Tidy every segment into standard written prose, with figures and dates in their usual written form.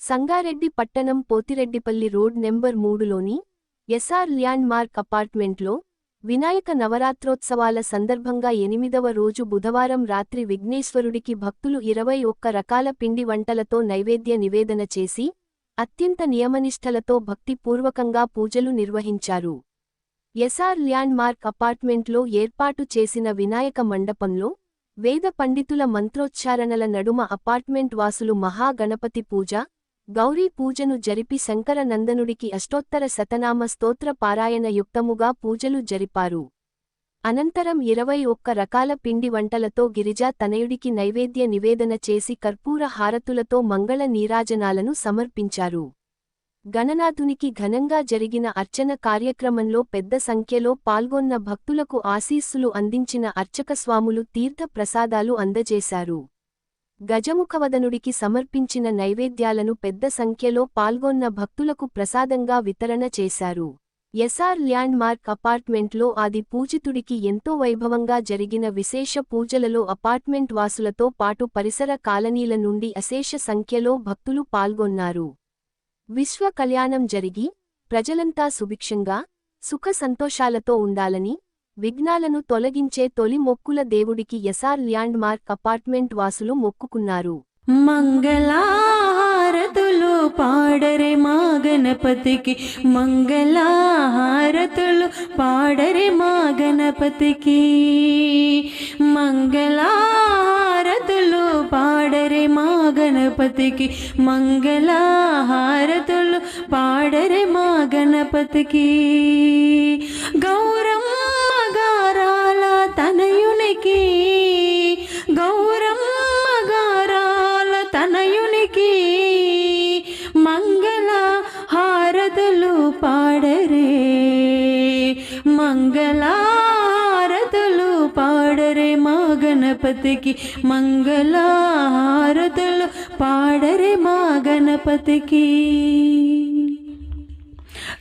సంగారెడ్డి పట్టణం Pothireddipalli road number 3లోని SR landmark అపార్ట్మెంట్లో వినాయక నవరాత్రోత్సవాల సందర్భంగా 8వ రోజు బుధవారం రాత్రి విఘ్నేశ్వరుడికి భక్తులు 21 రకాల పిండి వంటలతో నైవేద్య నివేదన చేసి అత్యంత నియమనిష్టలతో భక్తిపూర్వకంగా పూజలు నిర్వహించారు. ఎస్ఆర్ ల్యాండ్ మార్క్ అపార్ట్మెంట్లో ఏర్పాటు చేసిన వినాయక మండపంలో వేద పండితుల మంత్రోచ్చారణల నడుమ అపార్ట్మెంట్ వాసులు మహాగణపతి పూజ, గౌరీ పూజను జరిపి శంకర నందనుడికి అష్టోత్తర శతనామ స్తోత్ర పారాయణ యుక్తముగా పూజలు జరిపారు. అనంతరం 21 రకాల పిండి వంటలతో గిరిజా తనయుడికి నైవేద్య నివేదన చేసి కర్పూర హారతులతో మంగళ నీరాజనాలను సమర్పించారు. గణనాథునికి ఘనంగా జరిగిన అర్చన కార్యక్రమంలో పెద్ద సంఖ్యలో పాల్గొన్న భక్తులకు ఆశీస్సులు అందించిన అర్చకస్వాములు తీర్థ ప్రసాదాలు అందజేశారు. గజముఖవదనుడికి సమర్పించిన నైవేద్యాలను పెద్ద సంఖ్యలో పాల్గొన్న భక్తులకు ప్రసాదంగా వితరణ చేశారు. ఎస్ఆర్ ల్యాండ్ మార్క్ అపార్ట్మెంట్లో ఆది పూజితుడికి ఎంతో వైభవంగా జరిగిన విశేష పూజలలో అపార్ట్మెంట్ వాసులతో పాటు పరిసర కాలనీల నుండి అశేష సంఖ్యలో భక్తులు పాల్గొన్నారు. విశ్వ కళ్యాణం జరిగి ప్రజలంతా సుభిక్షంగా సుఖ సంతోషాలతో ఉండాలని విఘ్నాలను తొలగించే తొలి మొక్కుల దేవుడికి ఎస్ఆర్ ల్యాండ్ మార్క్ అపార్ట్మెంట్ వాసులు మొక్కుకున్నారు. మంగళహారతులు పాడరే మా గణపతికి, మంగళహారతులు పాడరే మా గణపతికి, మంగళహారతులు పాడరే మా గణపతికి, మంగళహారతులు పాడరే మా గణపతికి. గౌరమ్మ గారాల తనయునికి, గౌరమ్మ గారాల తనయునికి మంగళ హారతులు పాడరే, మంగళ హారతులు పాడరే మా గణపతికి, మంగళ హారతులు పాడరే మా గణపతికి.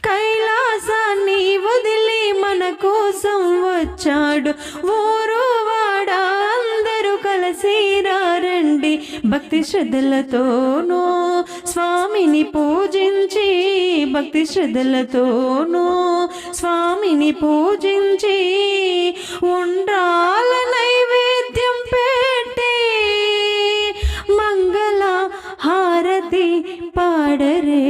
కైలాసాన్ని వదిలి మన కోసం వచ్చాడు ఊరువాడ, అందరూ కలిసి రండి భక్తి శ్రద్ధలతోనూ స్వామిని పూజించి, భక్తి శ్రద్ధలతోనూ స్వామిని పూజించి ఉండ్రాల నైవేద్యం పెట్టి మంగళ హారతి పాడరే,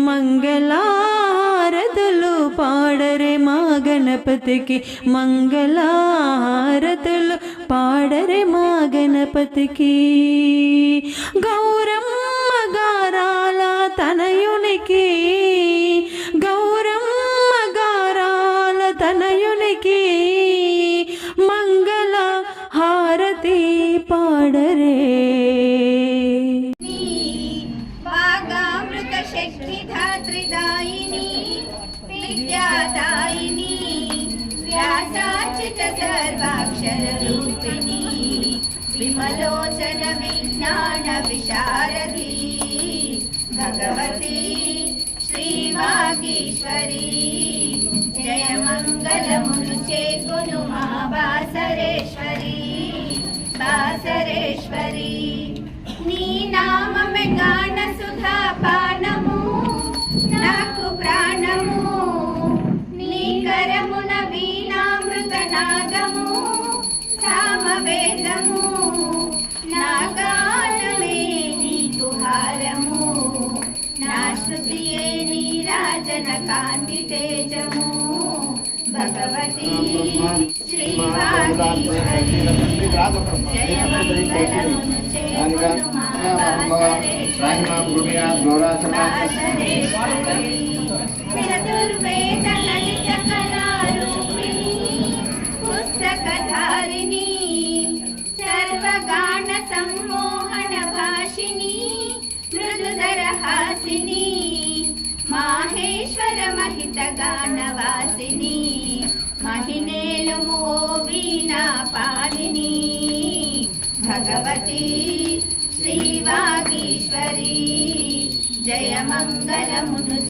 మంగళహారతులు పాడరే మా గణపతికి, మంగళహారతులు పాడరే మా గణపతికి. గౌరమ్మ గారాల తనయునికి, గౌరమ్మ గారాల తనయునికి మంగళ హారతి పాడరే. शक्तिधात्रिदायिनी विद्यादायिनी व्यासाचित सर्वाक्षररूपिणी विमलोचन विज्ञान विशारदी भगवती श्रीवागीश्वरी जय मंगलमुनु चेकुनु मा बासरेश्वरी, बासरेश्वरी नी नाम में गान सुधा पानमु నాకు ప్రాణము, నీ కరమున వీణామృత నాదము సామవేదము, నా గానమే నీకు హారము, నా శృతియే నీరాజన కాంతి తేజము. భగవతి శ్రీవాగీశ్వరి జయ మంగళమును చేకొను మా బాసరేశ్వరి, చతుర్వేద లలిత కళారూపిణి పుస్తకధారిణి సర్వగాన సమ్మోహన భాషిణి మృదుధర హాసిని మాహేశ్వర మహిత గానవాసిని మహినేలుము వీణా పాలిని భగవతి శ్రీవాగీశ్వరి జయ మంగళమును